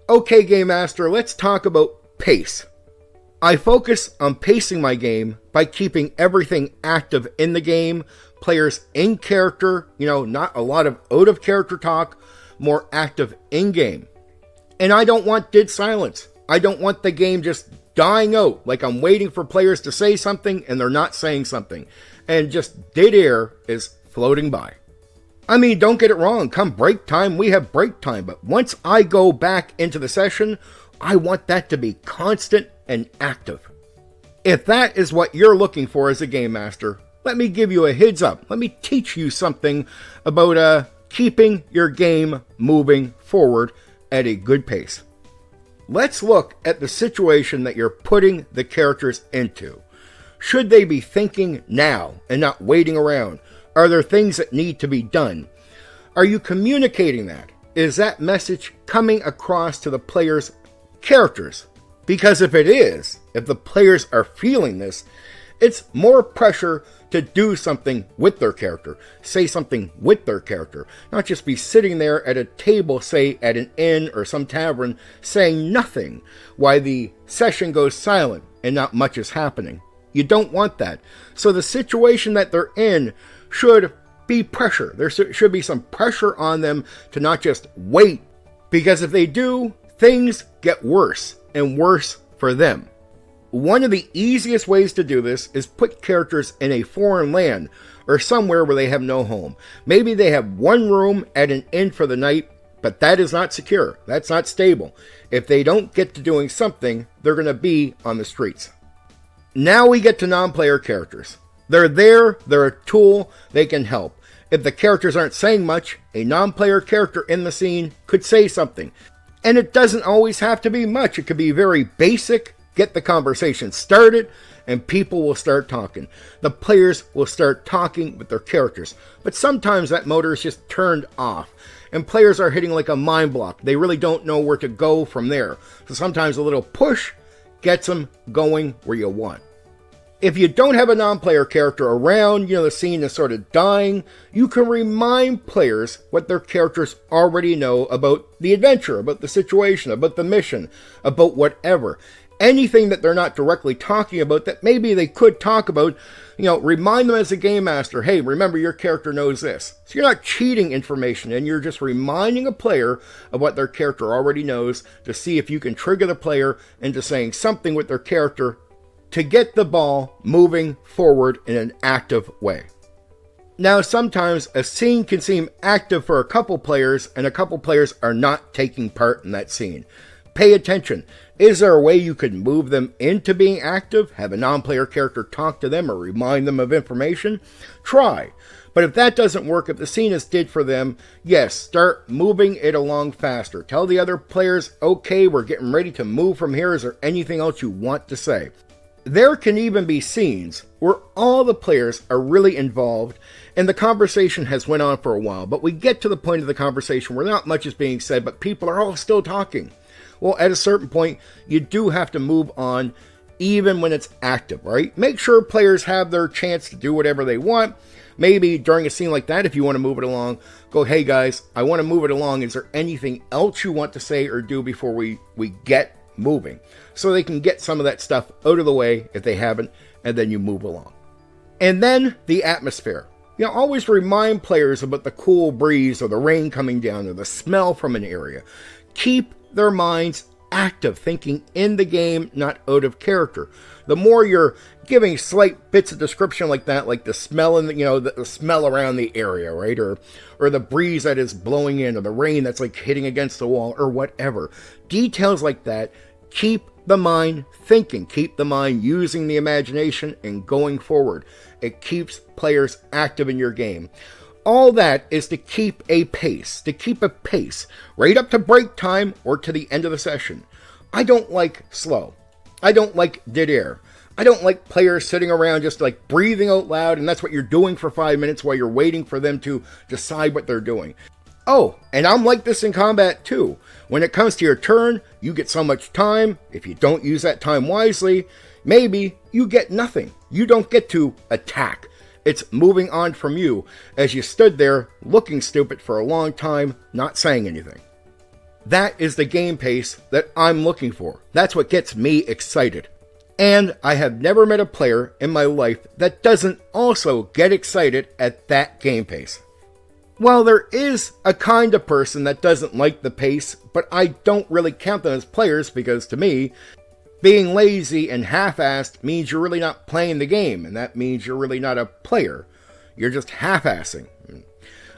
Okay, Game Master, let's talk about pace. I focus on pacing my game by keeping everything active in the game, players in character, not a lot of out of character talk, more active in game. And I don't want dead silence. I don't want the game just dying out, like I'm waiting for players to say something and they're not saying something, and just dead air is floating by. I mean, don't get it wrong, come break time, we have break time, but once I go back into the session, I want that to be constant and active. If that is what you're looking for as a game master, let me give you a heads up. Let me teach you something about keeping your game moving forward at a good pace. Let's look at the situation that you're putting the characters into. Should they be thinking now and not waiting around? Are there things that need to be done? Are you communicating that? Is that message coming across to the players' characters? Because if it is, if the players are feeling this, it's more pressure to do something with their character, say something with their character, not just be sitting there at a table, say at an inn or some tavern, saying nothing while the session goes silent and not much is happening. You don't want that. So the situation that they're in should be pressure. There should be some pressure on them to not just wait, because if they do, things get worse and worse for them. One of the easiest ways to do this is put characters in a foreign land or somewhere where they have no home. Maybe they have one room at an inn for the night, but that is not secure. That's not stable. If they don't get to doing something, they're going to be on the streets. Now we get to non-player characters. They're there, they're a tool, they can help. If the characters aren't saying much, a non-player character in the scene could say something. And it doesn't always have to be much. It could be very basic. Get the conversation started, and people will start talking. The players will start talking with their characters. But sometimes that motor is just turned off, and players are hitting like a mind block. They really don't know where to go from there. So sometimes a little push gets them going where you want. If you don't have a non-player character around, the scene is sort of dying, you can remind players what their characters already know about the adventure, about the situation, about the mission, about whatever. Anything that they're not directly talking about that maybe they could talk about, remind them as a game master, hey, remember your character knows this. So you're not cheating information, and you're just reminding a player of what their character already knows to see if you can trigger the player into saying something with their character to get the ball moving forward in an active way. Now, sometimes a scene can seem active for a couple players, and a couple players are not taking part in that scene. Pay attention. Is there a way you could move them into being active? Have a non-player character talk to them or remind them of information? Try. But if that doesn't work, if the scene is dead for them, yes, start moving it along faster. Tell the other players, okay, we're getting ready to move from here. Is there anything else you want to say? There can even be scenes where all the players are really involved and the conversation has went on for a while, but we get to the point of the conversation where not much is being said, but people are all still talking. Well, at a certain point, you do have to move on even when it's active, right? Make sure players have their chance to do whatever they want. Maybe during a scene like that, if you want to move it along, go, hey guys, I want to move it along. Is there anything else you want to say or do before we get moving? So they can get some of that stuff out of the way if they haven't, and then you move along. And then the atmosphere. Always remind players about the cool breeze or the rain coming down or the smell from an area. Keep their minds active, thinking in the game, not out of character. The more you're giving slight bits of description like that, like the smell in the smell around the area, right? Or the breeze that is blowing in, or the rain that's like hitting against the wall, or whatever. Details like that keep the mind thinking, keep the mind using the imagination and going forward. It keeps players active in your game. All that is to keep a pace, right up to break time or to the end of the session. I don't like slow. I don't like dead air. I don't like players sitting around just like breathing out loud, and that's what you're doing for 5 minutes while you're waiting for them to decide what they're doing. Oh, and I'm like this in combat too. When it comes to your turn, you get so much time. If you don't use that time wisely, maybe you get nothing. You don't get to attack. It's moving on from you as you stood there looking stupid for a long time, not saying anything. That is the game pace that I'm looking for. That's what gets me excited. And I have never met a player in my life that doesn't also get excited at that game pace. Well, there is a kind of person that doesn't like the pace, but I don't really count them as players because to me, being lazy and half-assed means you're really not playing the game, and that means you're really not a player. You're just half-assing.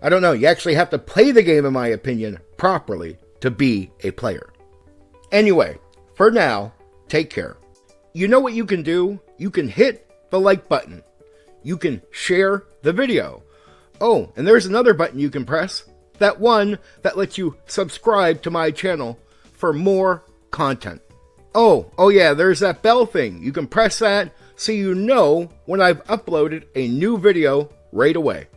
I don't know, you actually have to play the game, in my opinion, properly to be a player. Anyway, for now, take care. You know what you can do? You can hit the like button. You can share the video. Oh, and there's another button you can press. That one that lets you subscribe to my channel for more content. Oh yeah, there's that bell thing. You can press that so you know when I've uploaded a new video right away.